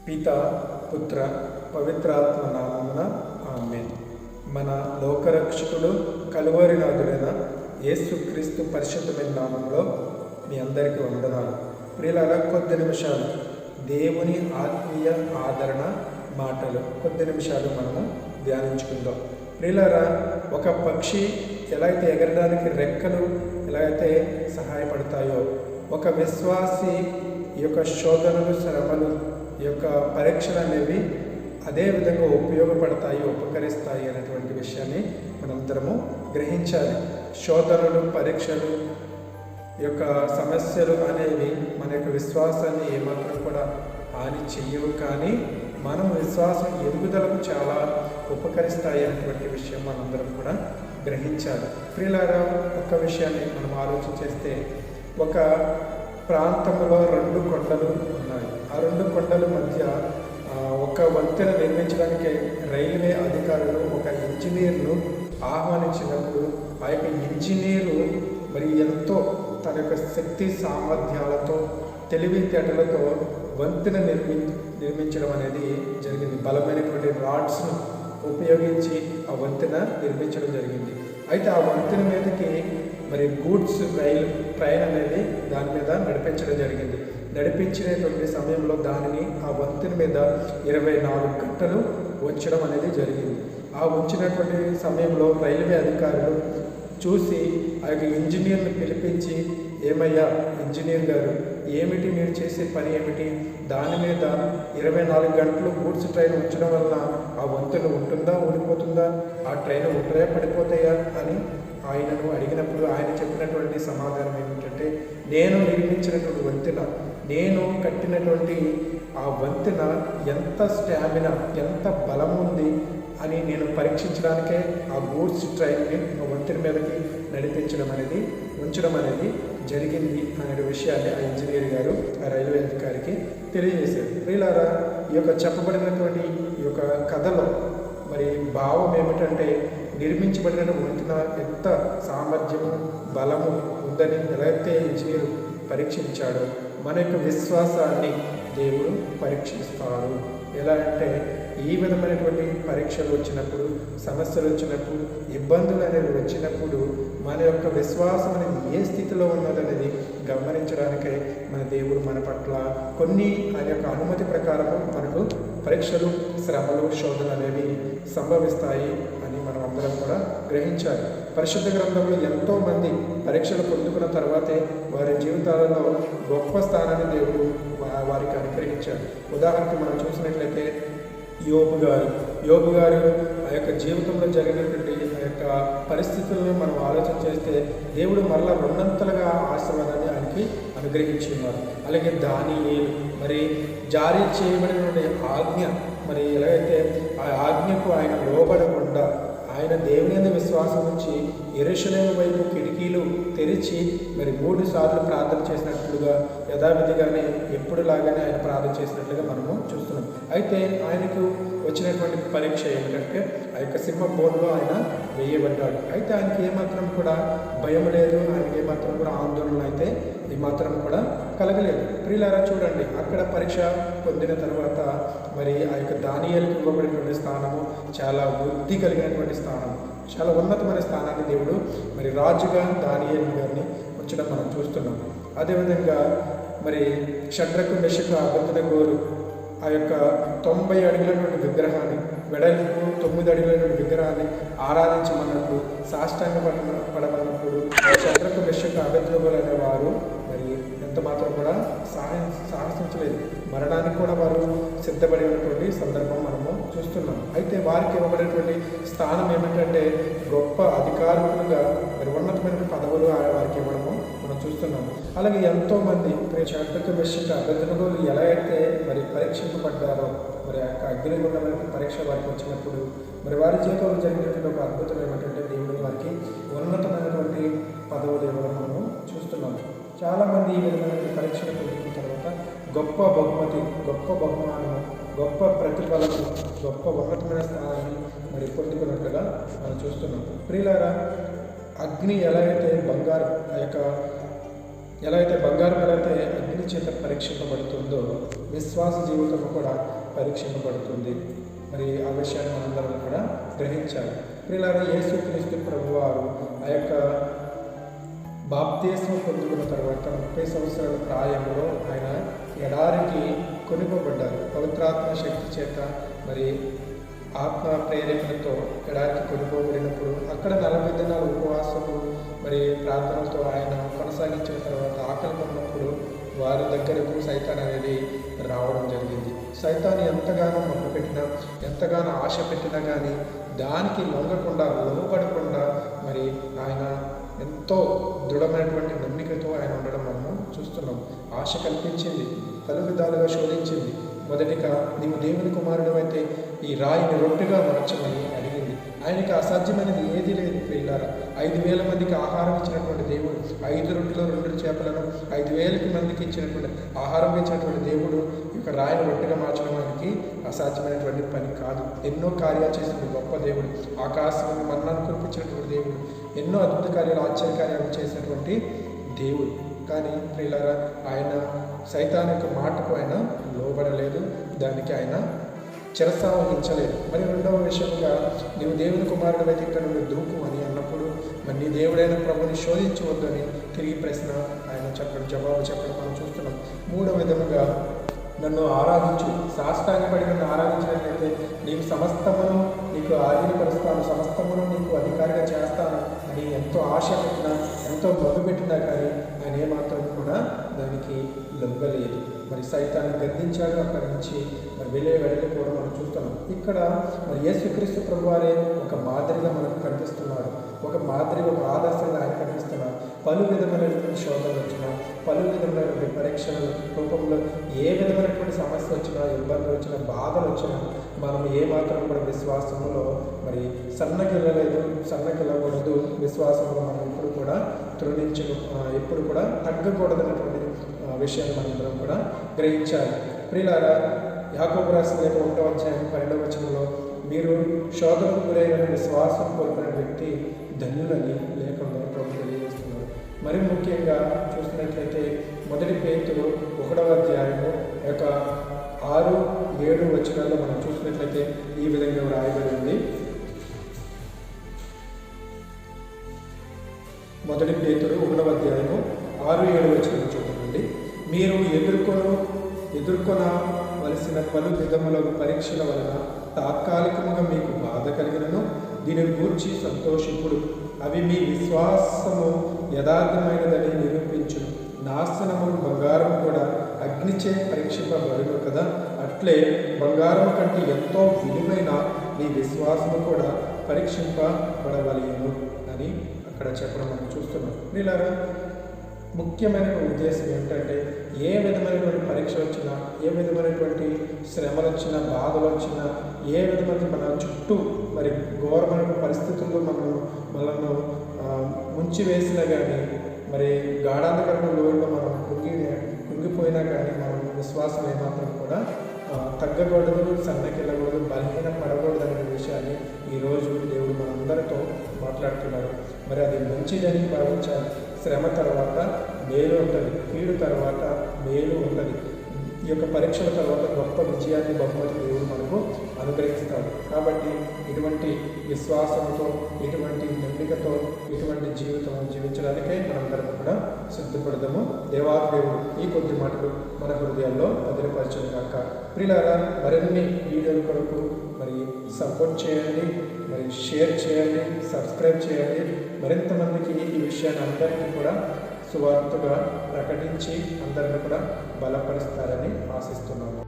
పిత పుత్ర పవిత్రాత్మ నామమున ఆమేన్. మన లోకరక్షకుడు కలువరినాథుడైన యేసుక్రీస్తు పరిశుద్ధమైన నామంలో మీ అందరికీ వందనాలు. ప్రియులారా, కొద్ది నిమిషాలు దేవుని ఆత్మీయ ఆదరణ మాటలు కొద్ది నిమిషాలు మనము ధ్యానించుకుందాం. ప్రియులారా, ఒక పక్షి ఎలా అయితే ఎగరడానికి రెక్కలు ఎలా అయితే సహాయపడతాయో, ఒక విశ్వాసి ఈ యొక్క శోధనలు, శ్రమలు, ఈ యొక్క పరీక్షలు అనేవి అదే విధంగా ఉపయోగపడతాయి, ఉపకరిస్తాయి అనేటువంటి విషయాన్ని మనందరము గ్రహించాలి. శోధనలు, పరీక్షలు, ఈ యొక్క సమస్యలు అనేవి మన యొక్క విశ్వాసాన్ని ఏమాత్రం కూడా హాని చెయ్యవు, కానీ మనం విశ్వాసం ఎదుగుదలకు చాలా ఉపకరిస్తాయి అనేటువంటి విషయం మనందరం కూడా గ్రహించాలి. ప్రియులారా, ఒక్క విషయాన్ని మనం ఆలోచన చేస్తే, ఒక ప్రాంతంలో రెండు కొండలు ఉన్నాయి. ఆ రెండు కొండల మధ్య ఒక వంతెన నిర్మించడానికి రైల్వే అధికారులు ఒక ఇంజనీర్ను ఆహ్వానించినప్పుడు, ఆ యొక్క ఇంజనీరు మరి ఎంతో తన యొక్క శక్తి సామర్థ్యాలతో, తెలివితేటలతో వంతెన నిర్మించడం అనేది జరిగింది. బలమైనటువంటి రాడ్స్ను ఉపయోగించి ఆ వంతెన నిర్మించడం జరిగింది. అయితే ఆ వంతెన మీదకి మరి గూడ్స్ ట్రైన్ అనేది దాని మీద నడిపించడం జరిగింది. నడిపించినటువంటి సమయంలో దానిని ఆ వంతెన మీద 24 గంటలు ఉంచడం అనేది జరిగింది. ఆ ఉంచినటువంటి సమయంలో రైల్వే అధికారులు చూసి ఆ యొక్క ఇంజనీర్ని పిలిపించి, ఏమయ్యా ఇంజనీర్ గారు, ఏమిటి మీరు చేసే పని ఏమిటి? దాని మీద 24 గంటలు గూడ్స్ ట్రైన్ ఉంచడం వల్ల ఆ వంతెన ఉంటుందా, ఊడిపోతుందా? ఆ ట్రైన్ ఉంటాయా, పడిపోతాయా అని ఆయనను అడిగినప్పుడు ఆయన చెప్పినటువంటి సమాధానం ఏమిటంటే, నేను నిర్మించినటువంటి వంతెన, నేను కట్టినటువంటి ఆ వంతెన ఎంత స్టామినా, ఎంత బలం ఉంది అని నేను పరీక్షించడానికే ఆ గూడ్స్ ట్రైన్ని వంతెన మీదకి ఉంచడం అనేది జరిగింది అనే విషయాన్ని ఆ ఇంజనీర్ గారు ఆ రైల్వే అధికారికి తెలియజేశారు. ప్రియులారా, ఈ యొక్క చెప్పబడినటువంటి ఈ యొక్క కథలో మరి భావం ఏమిటంటే, నిర్మించబడిన వంతెన ఎంత సామర్థ్యము, బలము ఉందని ఎలాగైతే ఇంజనీరు పరీక్షించాడో, మన యొక్క విశ్వాసాన్ని దేవుడు పరీక్షిస్తాడు. ఎలా అంటే, ఈ విధమైనటువంటి పరీక్షలు వచ్చినప్పుడు, సమస్యలు వచ్చినప్పుడు, ఇబ్బందులు అనేవి వచ్చినప్పుడు మన యొక్క విశ్వాసం అనేది ఏ స్థితిలో ఉన్నదనేది గమనించడానికే మన దేవుడు మన పట్ల కొన్ని ఆయన యొక్క అనుమతి ప్రకారము మనకు పరీక్షలు, శ్రమలు, శోధనలు అనేవి సంభవిస్తాయి అని మనం అందరం కూడా గ్రహించాలి. పరిశుద్ధ గ్రంథంలో ఎంతోమంది పరీక్షలు పొందుకున్న తర్వాతే వారి జీవితాలలో గొప్ప స్థానాన్ని దేవుడు వారికి అనుగ్రహించాడు. ఉదాహరణకి మనం చూసినట్లయితే యోబు గారు ఆ యొక్క జీవితంలో జరిగినటువంటి ఆ యొక్క పరిస్థితులను మనం ఆలోచన చేస్తే, దేవుడు మరలా రెండంతలుగా ఆశీర్వాదాన్ని ఆయనకి అనుగ్రహించి ఉన్నారు. అలాగే దానియేలు మరి జారీ చేయబడినటువంటి ఆజ్ఞ, మరి ఎలాగైతే ఆ ఆజ్ఞకు ఆయన లోబడకుండా ఆయన దేవుని మీద విశ్వాసం ఉంచి యెరూషలేము వైపు కిటికీలు తెరిచి మరి 3 సార్లు ప్రార్థన చేసినట్లుగా, యథావిధిగానే ఎప్పుడులాగానే ఆయన ప్రార్థన చేసినట్లుగా మనము చూస్తున్నాం. అయితే ఆయనకు వచ్చినటువంటి పరీక్ష ఏమిటంటే, ఆ యొక్క సింహ బోన్లో ఆయన వేయబడ్డాడు. అయితే ఆయనకి ఏమాత్రం కూడా భయం లేదు, ఆయనకి ఏమాత్రం కూడా ఆందోళన అయితే ఏమాత్రం కూడా కలగలేదు. ప్రియులారా, చూడండి, అక్కడ పరీక్ష పొందిన తర్వాత మరి ఆ యొక్క దానియేలుకి ఇవ్వబడినటువంటి స్థానము చాలా వృద్ధి కలిగినటువంటి స్థానం, చాలా ఉన్నతమైన స్థానాన్ని దేవుడు మరి రాజుగా దానియేలు గారిని ఉంచడం మనం చూస్తున్నాం. అదేవిధంగా మరి షడ్రకు, మెషకు, అబేద్నెగోలు ఆ యొక్క 90 అడుగులైనటువంటి విగ్రహాన్ని, వెడల్పు 9 అడుగులైనటువంటి విగ్రహాన్ని ఆరాధించమన్నప్పుడు, సాష్టాంగ పడమన్నప్పుడు షడ్రకు, మెషకు, అబేద్నెగోలు అనేవారు మరి ఎంత మాత్రం కూడా సాహసించలేదు. మరణానికి కూడా వారు సిద్ధపడినటువంటి సందర్భం మనము చూస్తున్నాం. అయితే వారికి ఇవ్వబడినటువంటి స్థానం ఏమిటంటే, గొప్ప అధికారులుగా మరి ఉన్నతమైన పదవులు వారికి ఇవ్వడము మనం చూస్తున్నాము. అలాగే ఎంతోమంది షడ్రకు, మెషకు, అబేద్నెగోలు ఎలా అయితే మరి పరీక్షింపబడ్డారో, మరి ఆ యొక్క అగ్నిగుండమైన పరీక్ష వారికి వచ్చినప్పుడు మరి వారి జీవితంలో జరిగినటువంటి ఒక అద్భుతం ఏమిటంటే, దేవుడు వారికి ఉన్నతమైనటువంటి పదవులు ఇవ్వడం మనము చూస్తున్నాము. చాలామంది ఈ విధమైనటువంటి పరీక్షలు పొందిన తర్వాత గొప్ప బహుమతి, గొప్ప బహుమానం, గొప్ప ప్రతిఫలము, గొప్ప ఉన్నతమైన స్థానాన్ని మరి పొందుకున్నట్లుగా మనం చూస్తున్నాం. ప్రియులారా, అగ్ని ఎలా అయితే బంగారం ఎలా అయితే అగ్ని చేత పరీక్షింపబడుతుందో, విశ్వాస జీవితం కూడా పరీక్షింపబడుతుంది. మరి ఆ విషయాన్ని మనందరం కూడా గ్రహించాలి. ప్రియులారా, యేసుక్రీస్తు ప్రభువారు ఆ యొక్క బాప్తిస్మం పొందుకున్న తర్వాత 30 సంవత్సరాల ప్రాయంలో ఆయన ఎడారికి కొనుకోబడ్డారు. పవిత్రాత్మ శక్తి చేత మరి ఆత్మ ప్రేరేపణతో ఎడారికి కొనుకోబడినప్పుడు అక్కడ 40 దినాల ఉపవాసము మరి ప్రార్థనలతో ఆయన కొనసాగించిన తర్వాత ఆకలి కొన్నప్పుడు వారి దగ్గరకు సైతాన్ అనేది రావడం జరిగింది. సైతాన్ ఎంతగానో మొదలుపెట్టినా, ఎంతగానో ఆశ పెట్టినా కానీ దానికి లొంగకుండా, లోపడకుండా మరి ఆయన ఎంతో దృఢమైనటువంటి నమ్మికతో ఆయన ఉండడం మనము చూస్తున్నాం. ఆశ కల్పించింది, పలు విధాలుగా శోధించింది. మొదటిగా, నీవు దేవుని కుమారుడు అయితే ఈ రాయిని రొట్టెగా మార్చమని అడిగింది. ఆయనకి అసాధ్యమైనది ఏది లేదు. ప్రియులారా, 5,000 మందికి ఆహారం ఇచ్చినటువంటి దేవుడు, 5 రొట్టెలు 2 చేపలను 5,000 మందికి ఇచ్చినటువంటి ఆహారం ఇచ్చినటువంటి దేవుడు ఇక రాయిని రొట్టెగా మార్చడం ఆయనకి అసాధ్యమైనటువంటి పని కాదు. ఎన్నో కార్యాలు చేసిన గొప్ప దేవుడు, ఆకాశం మన్నాను కురిపించినటువంటి దేవుడు, ఎన్నో అద్భుత కార్యాలు, ఆశ్చర్యకార్యాలు చేసినటువంటి దేవుడు. కానీ ప్రియులారా, ఆయన సైతాన్ యొక్క మాటకు ఆయన లోబడలేదు, దానికి ఆయన చిరసావహించలేదు. మరి రెండవ విషయంగా, నీవు దేవుని కుమారుడు అయితే ఇక్కడ నుండి దూకు అని అన్నప్పుడు మరి నీ దేవుడైన ప్రభుని శోధించవద్దని తిరిగి ప్రశ్న ఆయన జవాబు చెప్పడం మనం చూస్తున్నాం. మూడవ విధముగా, నన్ను ఆరాధించు, సాష్టాంగపడి నన్ను ఆరాధించినట్లయితే నీకు సమస్తమును నీకు ఆధీనపరుస్తాను, సమస్తమును నీకు అధికారిగా చేస్తాను అని ఎంతో ఆశ పెట్టినా, ఎంతో మొదలుపెట్టినా కానీ ఆయన ఏమాత్రం కూడా దానికి లొంగలేదు. మరి సైతాన్ని గద్దించాడు. అక్కడి నుంచి మరి వెళ్ళిపోవడం మనం చూస్తున్నాం. ఇక్కడ మరి యేసుక్రీస్తు ప్రభువారే ఒక మాదిరిగా మనకు కనిపిస్తున్నారు. ఒక ఆదర్శంగా ఆయన కనిపిస్తున్నారు. పలు విధమైనటువంటి శోధనలు వచ్చినా, పలు విధమైనటువంటి పరీక్షల రూపంలో ఏ విధమైనటువంటి సమస్య వచ్చినా, ఇబ్బందులు వచ్చినా, బాధలు వచ్చినా మనం ఏమాత్రం కూడా విశ్వాసంలో మరి సన్నగిల్లకూడదు. విశ్వాసంలో మనం ఎప్పుడు కూడా ఎప్పుడు కూడా తగ్గకూడదన్నటువంటి విషయాన్ని మనందరం కూడా గ్రహించాలి. ప్రియులారా, యాకోబు రాసిన 1వ అధ్యాయం 12వ వచనంలో, మీరు శోధనకు గురైన విశ్వాసం కోల్పోయిన వ్యక్తి ధన్యులని లేకుండా ప్రభు తెలియజేస్తున్నారు. మరి ముఖ్యంగా చూసినట్లయితే 1 పేతురు 1వ అధ్యాయము 6, 7 వచనాల్లో మనం చూసినట్లయితే ఈ విధంగా రాయబడి ఉంది. 1 పేతురు 1వ అధ్యాయము 6, 7 వచనం చూడండి. మీరు ఎదుర్కొనవలసిన పలు విధముల పరీక్షల వలన తాత్కాలికముగా మీకు బాధ కలిగినను దీనిని గూర్చి సంతోషింపుడు. అవి మీ విశ్వాసము యథార్థమైనదని నిరూపించును. నాశనము బంగారం కూడా అగ్నిచే పరీక్షింపబడును కదా, అట్లే బంగారం కంటే ఎంతో విలువైన మీ విశ్వాసము కూడా పరీక్షింపబడవలెను అని అక్కడ చెప్పడం మనం చూస్తున్నాం. వీళ్ళారా, ముఖ్యమైన ఉద్దేశం ఏంటంటే, ఏ విధమైనటువంటి పరీక్ష వచ్చినా, ఏ విధమైనటువంటి శ్రమలు వచ్చినా, బాధలు వచ్చినా, ఏ విధమైన మన చుట్టూ మరి ఘోరమైన పరిస్థితుల్లో మనల్ని ముంచివేసినా కానీ, మరి గాఢాంధకరమైన లోయలో మనం కుంగిపోయినా కానీ మనం విశ్వాసం ఏమాత్రం కూడా తగ్గకూడదు, సన్నకిల్లకూడదు, బలహీన పడకూడదు అనే విషయాన్ని ఈరోజు దేవుడు మనందరితో మాట్లాడుతున్నారు. మరి అది మంచిదని భావించాలి. శ్రమ తర్వాత మేలు ఉంటుంది, కీడు తర్వాత మేలు ఉంటుంది. ఈ యొక్క పరీక్షల తర్వాత గొప్ప విజయాన్ని, బహుమతి దేవుడు మనకు అనుగ్రహిస్తాడు. కాబట్టి ఇటువంటి విశ్వాసంతో, ఇటువంటి నమ్మికతో, ఇటువంటి జీవితం జీవించడానికే మనందరం కూడా సిద్ధపడదాము. దేవాదేవుడు ఈ కొద్ది మాటలు మన హృదయాల్లో భద్రపరచను కాక. ప్రియులారా, మరిన్ని వీడియోల కొరకు మరి సపోర్ట్ చేయండి, మరి షేర్ చేయండి, సబ్స్క్రైబ్ చేయండి. మరింత మందికి ఈ విషయాన్ని అందరికీ కూడా సువార్తగా ప్రకటించి అందరిని కూడా బలపరుస్తారని ఆశిస్తున్నాము.